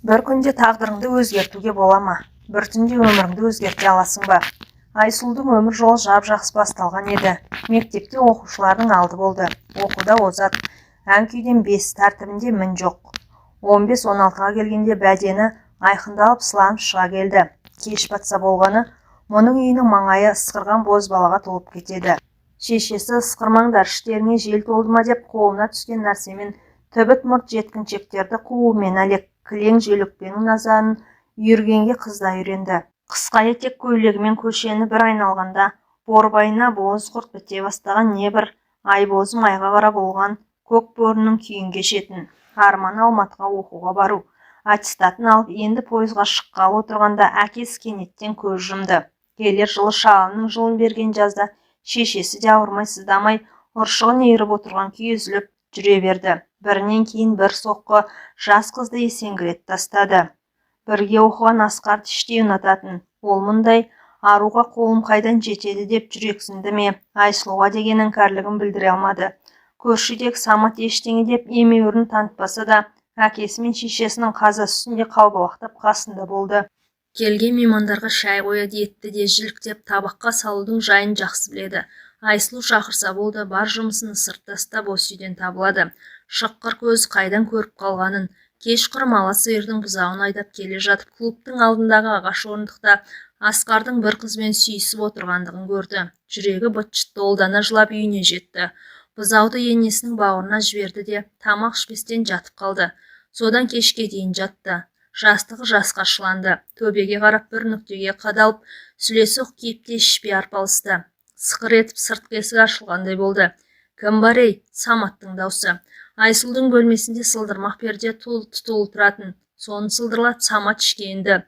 Бір күнде тағдырыңды өзгертуге бола ма? Бір түнде өміріңді өзгерте аласың ба? Айсұлудың өмір жолы жап-жақсы басталған еді. Мектепте оқушылардың алды болды. Оқуда озат. Ән-күйден 5 тәртібінде мін жоқ. 15-16-ға келгенде бәдені айқындалып сыланып шыға келді. Кеш батса болғаны, мұның үйінің маңайы ысқырған бозбалаға толып кетеді. Шешесі ысқырмаңдар, іштеріңе жел толды ма деп қолына түскен нәрсемен түбіт мұрт жеткіншектерді қуумен әлек кілең желөкпенің назарын үйіргенге қызда үйренді. Қысқа етек көйлегімен көшені бір айналғанда борбайына боз құрт біте бастаған небір айбозы майға қарап болған көк бөрінің күйін кешетін. Арманы Алматыға оқуға бару. Аттестатын алып енді пойызға шыққалы отырғанда әкесі кенеттен көз жұмды. Келер жылы шалының жылын берген жазда шешесі де ауырмай сыздамай ұршығын иіріп отырған күй үзіліп жүре берді. Бірінен кейін бір соққы жас қызды есеңгірет тастады. Бірге оқыған Асқарды іштей ұнататын. Ол мұндай аруға қолым қайдан жетеді деп жүрексінді ме? Айсұлуға деген іңкәрлігін білдіре алмады. Көршідегі Самат ештеңе деп емеурін танытпаса да, әкесі мен шешесінің қазасы үстінде қалбалақтап қасында болды. Келген меймандарға шай қояды, етті де жіліктеп табаққа салудың жайын жақсы біледі. Айсұлу шақырса болды, бар жұмысын сырт тастап осы үйден табылады. Шыққыр көз қайдан көріп қалғанын. Кешқұрым ала сиырдың бұзауын айдап келе жатып, клубтың алдындағы ағаш орындықта Асқардың бір қызбен сүйісіп отырғандығын көрді. Жүрегі быт-шыт долдана жылап үйіне жетті. Бұзауды енесінің бауырына жіберді де тамақ ішпестен жатып қалды. Содан кешке дейін жатты. Жастығы жасқа шыланды. Төбеге қарап бір нүктеге қадалып, сүлесоқ кейіпте ішпей арпалысты. Сықыр етіп сыртқы есік ашылғандай болды. Кім бар ей? Саматтың даусы. Айсұлудың бөлмесінде сылдырмақ перде тұтулы тұратын. Соны сылдырлап Самат ішке енді.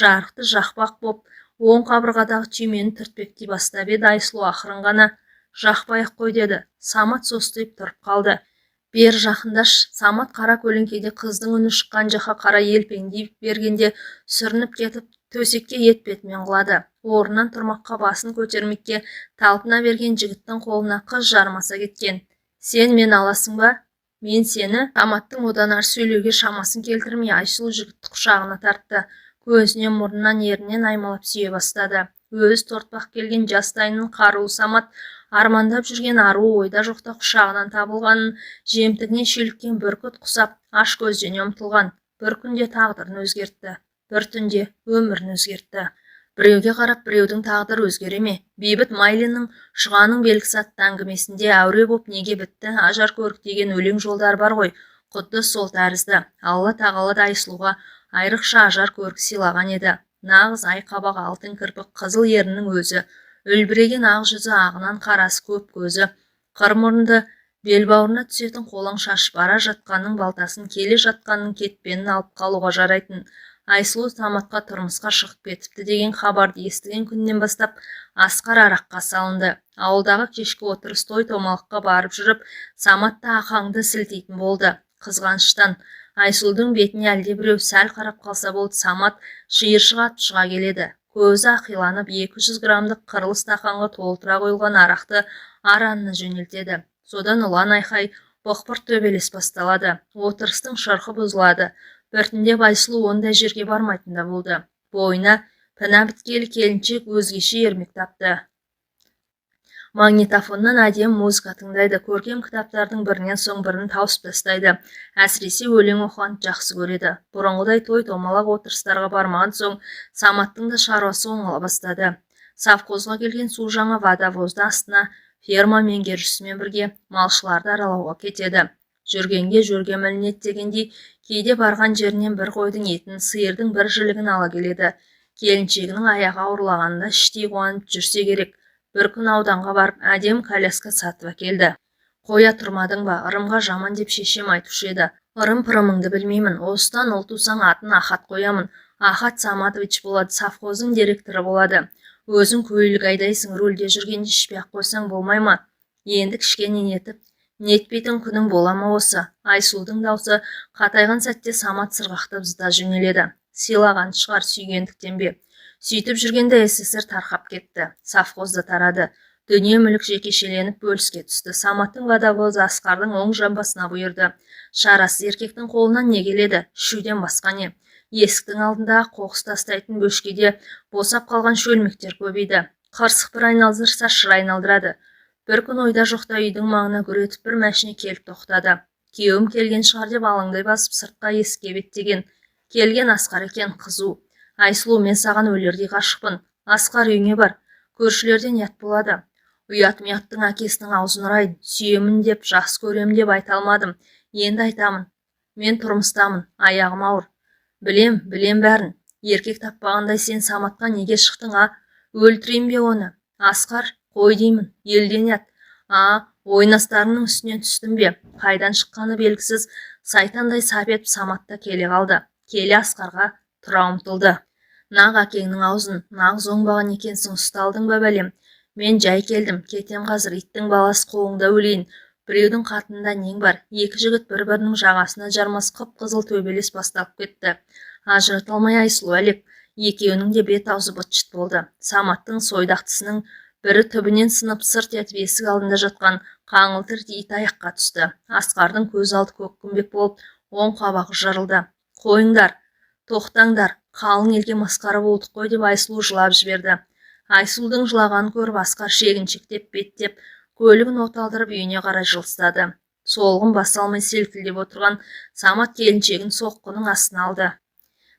Жарықты жақпақ боп, оң қабырғадағы түймені түртпектей бастап еді. Айсұлу ақырын ғана жақпай-ақ қой деді. Самат состиып тұрып қалды. Бер жақындаш. Самат қара көлеңкеде қыздың үні шыққан жаққа қарай елпеңдей бергенде сүрініп кетіп төсекке етбетімен құлады. Орнынан тұрмаққа басын көтермекке талпына берген жігіттің қолына қыз жармаса кеткен. Сен мен аласың ба? Мен сені. Саматтың одан ары сөйлеуге шамасын келтірмей Айсұлу жігітті құшағына тартты. Көзінен мұрнынан ерінен аймалап сүйе бастады. Өзі тортпақ келген жастайының қарулы Самат армандап жүрген аруы ойда жоқта құшағынан табылғанын, жемтігіне шүйліккен бүркіт құсап аш көздене ұмтылған. Бір күнде тағдырын өзгертті. Бір түнде өмірін өзгертті. Біреуге қарап біреудің тағдыры өзгере ме? Бейбіт Майлиннің Шұғаның белгісі атты әңгімесінде әуре боп неге бітті, ажар көрік деген өлең жолдар бар ғой. Құдды сол тәрізді. Алла тағала да Айсұлуға айрықша ажар көрік сыйлаған еді. Нағыз ай қабақ алтын кірпік қызыл ерінің өзі. Үлбіреген ақ жүзі, ағынан қарасы көп көзі. Қыр мұрынды, белбауырына түсетін қолаң шашып бара жатқанның балтасын, келе жатқанның кетпенін алып қалуға жарайтын. Айсұлу Саматқа тұрмысқа шығып кетіпті деген хабарды естіген күннен бастап Асқар араққа салынды. Ауылдағы кешкі отырыс той томалаққа барып жүріп, Саматта ақаңды сілтейтін болды. Қызғаныштан Айсұлудың бетіне әлде біреу сәл қарап қалса болды, Самат шиыршық атып шыға келеді. Көзі ақиланып 200 грамдық қырлы стақанға толтыра қойылған арақты аранына жөнелтеді. Содан ұлан айқай, боқпырт төбелес басталады. Отырыстың шырқы бұзылады. Біртіндеп Айсұлу ондай жерге бармайтында болды. Бойына піна біткелі келіншек өзгеше ермек тапты. Магнитофоннан әдем музыка тыңдайды. Көркем кітаптардың бірінен соң бірін тауысып тастайды. Әсіресе өлең оқығанды жақсы көреді. Бұрынғыдай той томалақ отырыстарға бармаған соң Саматтың да шаруасы оңала бастады. Совхозға келген су жаңа водовозды астына ферма меңгерушісімен бірге малшыларды аралауға кетеді. Жүргенге жүрген ілінеді дегендей, кейде барған жерінен бір қойдың етін, сиырдың бір жілігін ала келеді. Келіншегінің аяғы ауырлағанында іштей қуанып жүрсе керек. Бір күн ауданға барып, әдем коляска сатып әкелді. Қоя тұрмадың ба, ырымға жаман деп шешем айтушы еді. Ырым-пырымыңды білмеймін. Осыдан ұл тусаң атын Ахат қоямын. Ахат Саматович болады, совхоздың директоры болады. Өзің көйлек айдайсың, рөлде жүргенде ішпей-ақ қойсаң болмай ма? Енді кішкене нетіп, нетпейтін күнің бола ма осы? Айсұлудың даусы қатайған сәтте Самат сырғақтап зыта жөнеледі. Сыйлаған шығар, сүйгендіктен бе? Сөйтіп жүргенде СССР тарқап кетті. Совхозда тарады. Дүние мүлік жекешеленіп бөліске түсті. Саматтың водовозы Асқардың оң жамбасына бұйырды. Шарасыз еркектің қолынан не келеді? Шуден басқа не? Есіктің алдындағы қоқыс тастайтын бөшкеде босап қалған шөлмектер көбейді. Қырсық бір айналдырса шыр айналдырады. Бір күн ойда жоқта үйдің маңына гүр етіп бір мәшіне келіп тоқтады. Күйеуім келген шығар деп алаңдай басып сыртқа есікке беттеген. Келген Асқар екен, қызу. Айсұлу, мен саған өлердей ғашықпын. Асқар, үйіңе бар. Көршілерден ұят болады. Ұят-мияттың әкесінің аузын ұрайын. Сүйемін деп, жақсы көремін деп айта алмадым. Енді айтамын. Мен тұрмыстамын, аяғым ауыр. Білем бәрін. Еркек таппағандай сен Саматқа неге шықтың, а? Өлтірейін бе оны? Асқар, қой деймін, елден ят. Ойнастарыңның үстінен түстім бе? Қайдан шыққаны белгісіз, сайтандай сап етіп Саматта келе қалды. Келе Асқарға тұра ұмтылды. Нақ әкеңнің аузын, нағыз оңбаған екенсің, ұсталдың ба бәлем? Мен жай келдім, кетем қазір, иттің баласы қолыңда өлейін. Біреудің қатынында нең бар? Екі жігіт бір-бірінің жағасына жармас қып-қызыл төбелес басталып кетті. Ажырата алмай Айсұлу әлек. Екеуінің де бет аузы быт-шыт болды. Саматтың сойдақтысының бірі түбінен сынып сырт етіп есік алдында жатқан қаңылтыр ит аяққа түсті. Асқардың көз алды көккүмбек болып, оң қабағы жарылды. Қойыңдар, тоқтаңдар, қалың елге масқара болдық қой деп Айсұлу жылап жіберді. Айсұлудың жылағанын көріп Асқар шегіншектеп беттеп, көлігін оталдырып үйіне қарай жылыстады. Солғын баса алмай селкілдеп отырған Самат келіншегін соққының астына алды.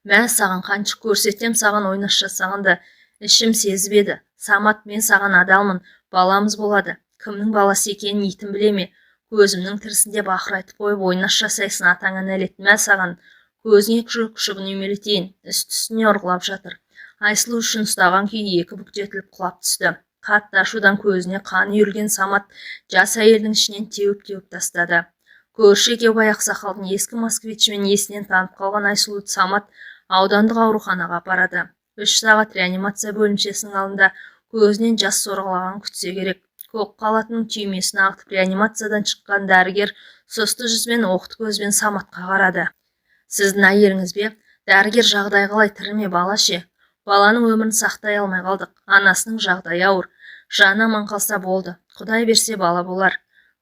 Мә, саған қаншық көрсетем, саған ойнас жасағанды. Ішім сезіп еді. Самат, мен саған адалмын, баламыз болады. Кімнің баласы екенін итім біле ме? Көзімнің тірісінде бақырайтып қойып ойнас жасайсың, атаңа нәлет. Мә, саған көзіңе күшігін үймелетейін. Үсті-үстіне ұрғылап жатыр. Айсұлу үшін ұстаған күйі екі бүктетіліп құлап түсті. Қатты ашудан көзіне қан үйілген Самат жас әйелдің ішінен теуіп тастады. Көрші екеуі ақсақалдың ескі москвичімен есінен танып қалған Айсұлуды Самат аудандық ауруханаға апарады. 3 сағат реанимация бөлімшесінің алдында көзінен жас сорғалаған күтсе керек. Көк қалатының түймесін ағытып реанимациядан шыққан дәрігер сұсты жүзбен оқты көзбен Саматқа қарады. Сіздің әйеліңіз бе? Дәрігер, жағдай қалай, тірі ме, бала ше? Баланың өмірін сақтай алмай қалдық. Анасының жағдайы ауыр. Жаны аман қалса болды. Құдай берсе бала болар.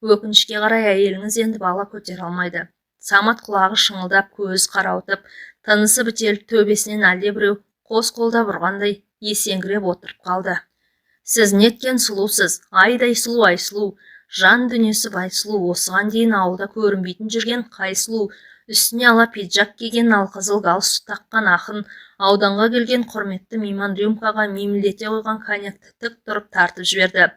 Өкінішке қарай әйеліңіз енді бала көтере алмайды. Самат құлағы шыңылдап, көзі қарауытып, тынысы бітеліп, төбесінен әлдебіреу қос қолда бұрғандай есеңгіреп отырып қалды. Сіз неткен сұлусыз, айдай сұлу Айсұлу, жан дүниесі Байсұлу, осыған дейін ауылда көрінбейтін жүрген Қайсұлу, үстіне ала пиджак киген, алқызыл галстук таққан ақын, ауданға келген құрметті мейман рюмкаға меймілдете қойған коньякты тік тұрып тартып жіберді.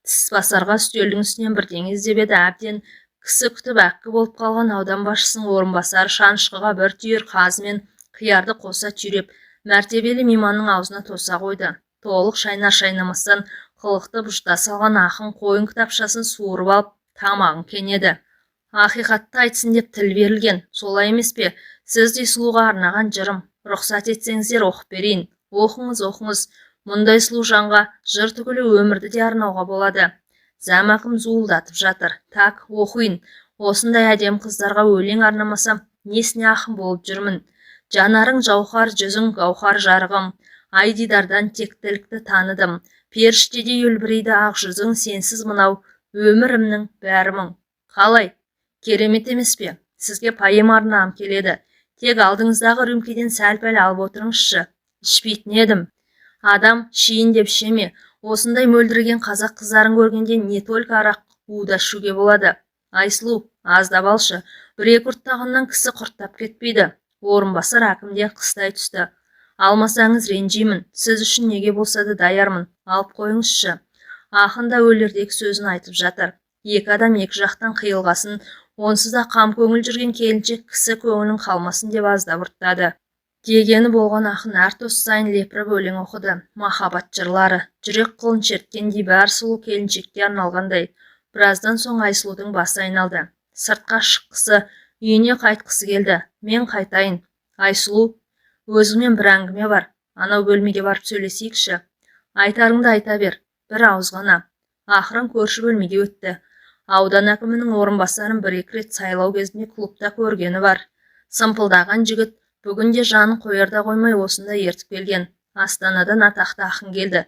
Тіс басарға үстелдің үстінен бірдеңе іздеп еді, әбден кісі күтіп әккі болып қалған аудан басшысының орынбасары шанышқыға бір түйір қазы мен қиярды қоса түйреп, мәртебелі мейманның аузына тоса қойды. Толық шайнар-шайнамастан қылықты бұжта салған ақын қойын кітапшасын суырып алып, тамағын кенеді. Ақиқатты айтсын деп тіл берілген, солай емес пе? Сіздей сұлуға арнаған жырым. Рұқсат етсеңіздер оқып берейін. Оқыңыз. Мұндай сұлу жанға жыр түгілі өмірді де арнауға болады. Зәмақым зуылдатып жатыр. Так, оқиын. Осындай әдем қыздарға өлең арнамасам, несіне ақын болып жүрмін. Жанарың жауһар, жүзің гауһар жарығым. Ай дидардан тектілікті таныдым. Періштедей үлбірейді ақ жүзің, сенсіз мынау өмірімнің бәрі мұң. Қалай? Керемет емес пе? Сізге поэма арнағым келеді. Тек алдыңыздағы рюмкеден сәл-пәл алып отырыңызшы. Ішпейтін едім. Адам шейін деп іше ме? Осындай мөлдіреген қазақ қыздарын көргенде не только арақ уыда ішуге болады. Айсұлу, аздап алшы. Бір-екі ұрттағаннан кісі құрттап кетпейді. Орынбасар әкімде қыстай түсті. Алмасаңыз ренжимін. Сіз үшін неге болса да даярмын. Алып қойыңызшы. Ақын да өлердегі сөзін айтып жатыр. Екі адам екі жақтан қиылғасын, онсыз да қам көңіл жүрген келіншек кісі көңілін қалмасын деп аздап ұрттады. Дегені болған ақын әр тос сайын лепіріп өлең оқыды. Махаббат жырлары, жүрек қылын шерткендей бәр сұлу келіншекке арналғандай. Біраздан соң Айсұлудың басы айналды. Сыртқа шыққысы, үйіне қайтқысы келді. Мен қайтайын. Айсұлу, өзіңмен бір әңгіме бар. Анау бөлмеге барып сөйлесейікші. Айтарыңды айта бер. Бір ауыз ғана. Ақырын көрші бөлмеге өтті. Аудан әкімінің орынбасарын бір-екі рет сайлау кезінде клубта көргені бар. Сымпылдаған жігіт бүгінде жанын қоярда қоймай осында ертіп келген. Астанадан атақты ақын келді.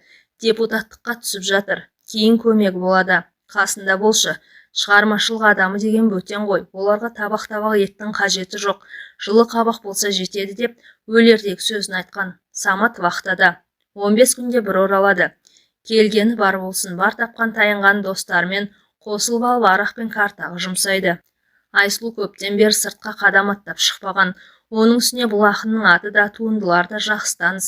Депутаттыққа түсіп жатыр. кейін көмегі болады. Қасында болшы. Шығармашылық адамы деген бөтен ғой. Оларға табақ-табақ еттің қажеті жоқ. Жылы қабақ болса жетеді деп өлердегі сөзін айтқан. Самат вахтада. 15 күнде бір оралады. Келгені бар болсын, бар тапқан таянған достарымен қосылып алып арақ пен картаға жұмсайды. Айсұлу көптен бері сыртқа қадам аттап шықпаған. Оның үстіне бұл ақынның аты да туындылары да жақсы таныс.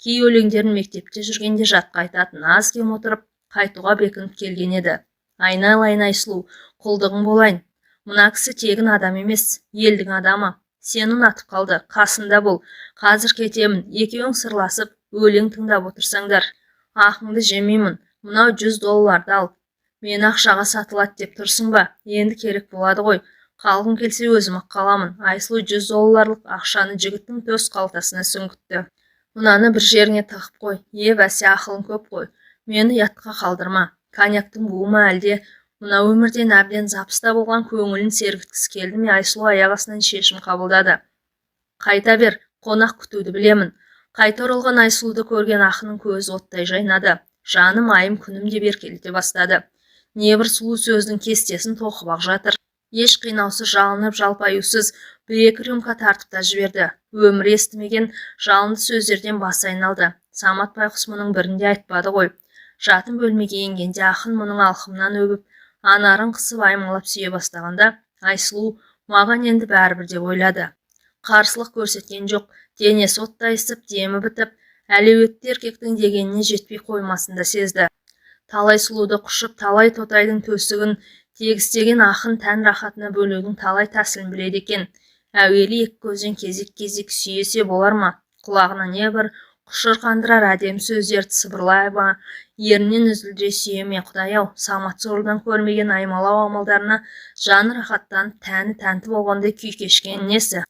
Кей өлеңдерін мектепте жүргенде жатқа айтатын, аз кем отырып қайтуға бекініп келген еді. Айналайын Айсұлу, құлдығың болайын. Мына кісі тегін адам емес, елдің адамы. Сені ұнатып қалды, қасында бол. Қазір кетемін, екеуің сырласып, өлең тыңдап отырсаңдар. Ақыңды жемеймін, мынау $100 ал. Мені ақшаға сатылады деп тұрсың ба? Енді керек болады ғой. Қалғым келсе өзім-ақ қаламын. Айсұлу $100 ақшаны жігіттің төс қалтасына сүңгітті. Мынаны бір жеріңе тығып қой. Бәсе, ақылың көп қой. Мені ұятқа қалдырма. Коньяктың буы ма әлде мына өмірден әбден запыста болған көңілін сергіткісі келді ме? Айсұлу аяқ астынан шешім қабылдады. Қайта бер, қонақ күтуді білемін. Қайта оралған Айсұлуды көрген ақынның көзі оттай жайнады. Жаным, айым, күнім деп еркелете бастады. Небір сұлу сөздің кестесін тоқып-ақ жатыр. Еш қинаусыз, жалынып жалпаюсыз бір-екі рюмка тартып та жіберді. Өмірі естімеген жалынды сөздерден басы айналды. Самат байқұс мұның бірінде айтпады ғой. Жатын бөлмеге енгенде ақын мұның алқымынан өбіп, анарын қысып аймалап сүйе бастағанда, Айсұлу маған енді бәрібір деп ойлады. Қарсылық көрсеткен жоқ, денесі оттай ысып, демі бітіп, әлеуетті еркектің дегеніне жетпей қоймасын да сезді. Талай сұлуды құшып, талай тотайдың төсігін тегістеген ақын тән рахатына бөлудің талай тәсілін біледі екен. Әуелі екі көзден кезек-кезек сүйесе болар ма? Құлағына не бір құшыр қандырар әдем сөздерді сыбырлай ма? Ерінен үзілдіре сүйе ме? Құдай-ау, Самат сорлыдан көрмеген аймалау амалдарына жаны рахаттанып, тәні тәнті болғандай күй кешкен несі?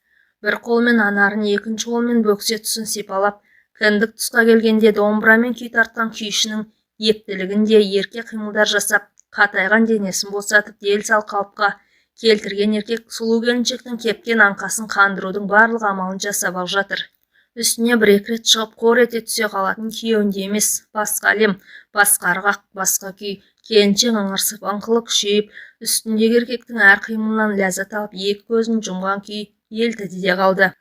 Бір қолмен анарын, екінші қолмен бөксе тұсын сипалап, кіндік тұсқа келгенде домбырамен күй тартқан күйшінің ептілігінде ерке қимылдар жасап, қатайған денесін босатып, дел сал қалыпқа келтірген еркек сұлу келіншектің кепкен аңқасын қандырудың барлық амалын жасап-ақ жатыр. Үстіне бір-екі рет шығып қор ете түсе қалатын күйеуінде емес, басқа әлем, басқа ырғақ, басқа күй. Келіншек ыңырсып, ыңқылы күшейіп, үстіндегі еркектің әр қимылынан ләззат алып, екі көзін жұмған күй елтіде де қалды.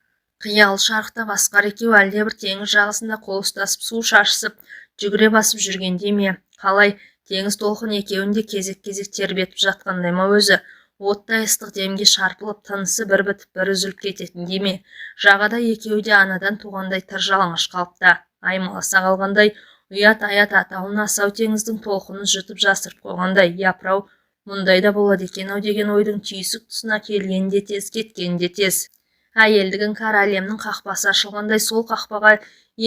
Қиял шарықта басқар екеу әлдебір теңіз жағасында қол ұстасып, су шашысып, жүгіре басып жүргенде ме? Қалай? Теңіз толқын екеуінде кезек-кезек тербетіп жатқандай ма өзі? Оттай ыстық демге шарпылып, тынысы бір бітіп, бір үзіліп кететіндей ме? Жағада екеуі де анадан туғандай тыр жалаңаш қалыпта, аймаласа қалғандай, ұят-аят атауын асау теңіздің толқынын жұтып жасырып қойғандай. Япырау, мұндай да болады екен-ау деген ойдың түйсік тұсына келгенде тез, кеткенде тез. Әйелдігін кар әлемнің қақпасы ашылғандай, сол қақпаға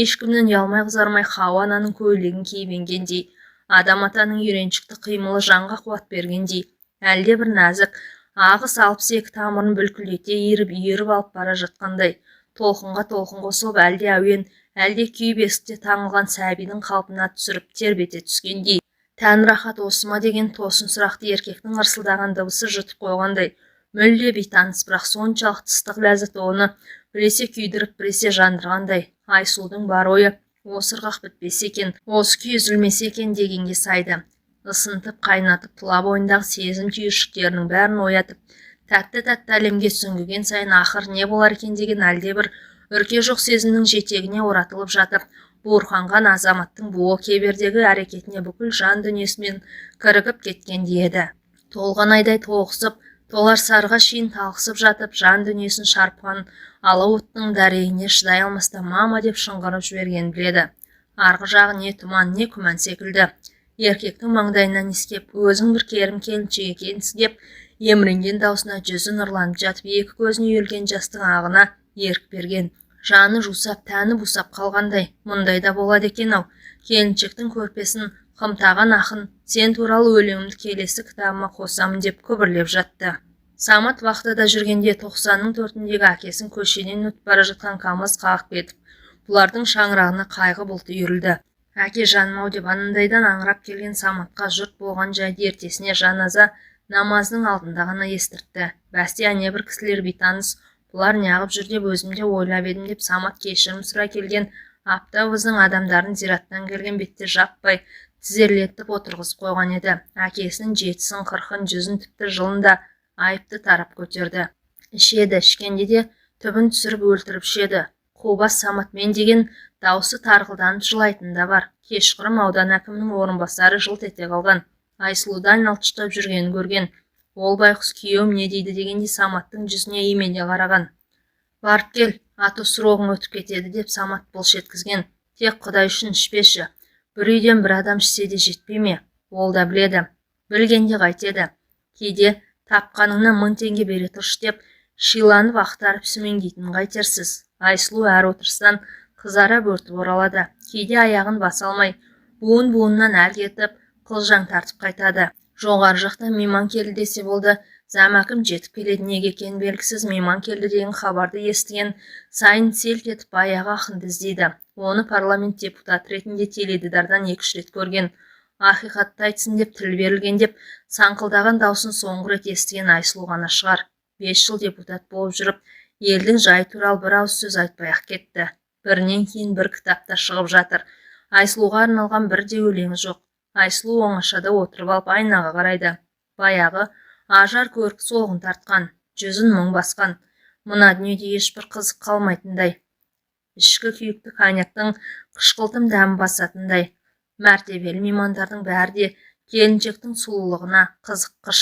ешкімнен ұялмай қызармай Хауа ананың көйлегін киіп енгендей, адам атаның үйреншікті қимылы жанға қуат бергендей, әлде бір нәзік ағыс алпыс екі тамырын бүлкілдете иіріп алып бара жатқандай, толқынға толқын қосылып, әлде әуен, әлде күй бесікте таңылған сәбидің қалпына түсіріп тербете түскендей. Тән рахат осы ма деген тосын сұрақты еркектің ырсылдаған дыбысы жұтып қойғандай, мүлде бейтаныс, бірақ соншалықты ыстық ләззат оны біресе күйдіріп, біресе жандырғандай. Айсұлудың бар ойы осы ырғақ бітпесе екен, осы күй үзілмесе екен дегенге сайды. Isынтып, қайнатып, тұла бойындағы сезім түйіршіктерінің бәрін оятып, тәтті-тәтті әлемге сүңгіген сайын ақыр не болар екен деген әлдебір үрке жоқ сезімнің жетегіне оратылып жатып, буырқанған азаматтың буы кебердегі әрекетіне бүкіл жан дүниесімен кірігіп кеткендей еді. Толған айдай тоғысып, толар сарға шейін талқысып жатып, жан дүниесін шарпқан алауыттың дәрейіне шыдай алмастан мама деп шыңғырып жіберген біледі. Арғы жағы не тұман, не күмән секілді. Еркектің маңдайынан иіскеп, өзің бір керім келіншек екенсің деп, еміренген даусына жүзі нұрланып жатып, екі көзіне үйілген жастың ағына ерік берген. Жаны жусап, тәні бусап қалғандай. Мұндай да болады екен-ау. Келіншектің көрпесін қымтаған ақын, сен туралы өлеңімді келесі кітабыма қосамын деп күбірлеп жатты. Самат вахтада жүргенде 94-ндегі әкесін көшеден өтіп бара жатқан КамАЗ қағып кетіп, бұлардың шаңырағына қайғы бұлты үйірілді. Әке жаным-ау деп анандайдан аңырап келген Саматқа жұрт болған жайды ертесіне жаназа намазының алдында ғана естіртті. Бәсте әне бір кісілер бейтаныс, бұлар неғып жүр деп өзімде ойлап едім деп Самат кешірім сұрай келген аптауыздың адамдарын зираттан келген бетте жаппай тізерлетіп отырғызып қойған еді. Әкесінің 7-сін, 40-ын, 100-ін, тіпті жылын да айыпты тарап көтерді. Ішеді, ішкенде де түбін түсіріп өлтіріп ішеді. Қубас Саматмен деген даусы тарғылданып жылайтын да бар. Кешқұрым аудан әкімінің орынбасары жылт ете қалған. Айсұлудан алшықтап жүргенін көрген. Ол байқұс күйеуім не дейді дегенде Саматтың жүзіне имене қараған. Барып кел, аты сұрағың өтіп кетеді деп Самат былш еткізген. Тек Құдай үшін ішпеші. Бір үйден бір адам ішсе де жетпей ме? Ол да біледі. Білгенде қайтеді. Кейде тапқаныңнан 1000 теңге бере тұршы деп шиланып ақтарып сүмеңдейтінін қайтерсіз. Айсұлу әр отырыстан қызара бөртіп оралады. Кейде аяғын баса алмай, буын-буыннан әр кетіп, қылжаң тартып қайтады. Жоғары жақтан мейман келді десе болды. Зәмәкім жетіп келеді, неге екені белгісіз. Мейман келді деген хабарды естіген сайын селт етіп аяғы ақынды іздейді. Оны парламент депутаты ретінде теледидардан 2-3 рет көрген. Ақиқатты айтсын деп тіл берілген деп саңқылдаған даусын соңғы рет естіген Айсұлу ғана шығар. 5 жыл депутат болып жүріп, елдің жай туралы бір ауыз сөз айтпай-ақ кетті. Бірінен кейін бір кітапта шығып жатыр. Айсұлуға арналған бір де өлеңі жоқ. Айсұлу оңашада отырып алып айнаға қарайды. Баяғы ажар көркі солғын тартқан, жүзін мұң басқан. Мына дүниеде ешбір қызық қалмайтындай. Ішкі күйікті коньяктың қышқылтым дәмі басатындай. Мәртебелі меймандардың бәрі де келіншектің сұлулығына қызыққыш.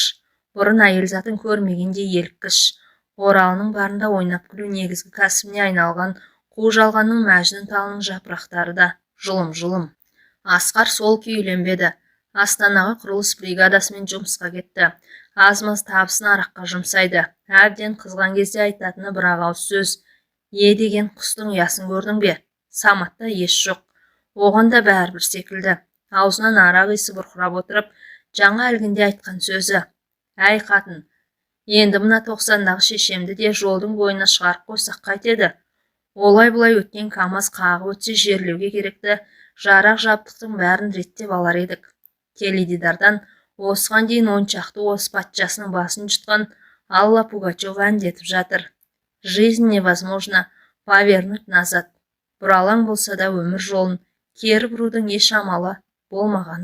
Бұрын әйел затын көрмегенде еліккіш. Оралының барында ойнап күлу негізгі кәсібіне айналған қу жалғанның мәжнүн талының жапырақтары да жұлым-жұлым. Асқар сол күй үйленбеді. Астанаға құрылыс бригадасымен жұмысқа кетті. Аз-маз табысын араққа жұмсайды. Әбден қызған кезде айтатыны бір ауыз сөз. Деген құстың ұясын көрдің бе? Саматта еш жоқ. Оған да бәрібір секілді. Аузынан арақ иісі бұрқырап отырып, жаңа әлгінде айтқан сөзі. Әй қатын, енді мына 90-дағы шешемді де жолдың бойына шығарып қойсақ қайтеді? Олай-бұлай өткен КамАЗ қағып өтсе жерлеуге керекті жарақ жабдықтың бәрін реттеп алар едік. Теледидардан осыған дейін 10 шақты орыс патшасының басын жұтқан Алла Пугачева әндетіп жатыр. Жизнь невозможно повернуть назад. Бұралаң болса да өмір жолын кері бұрудың еш амалы болмаған.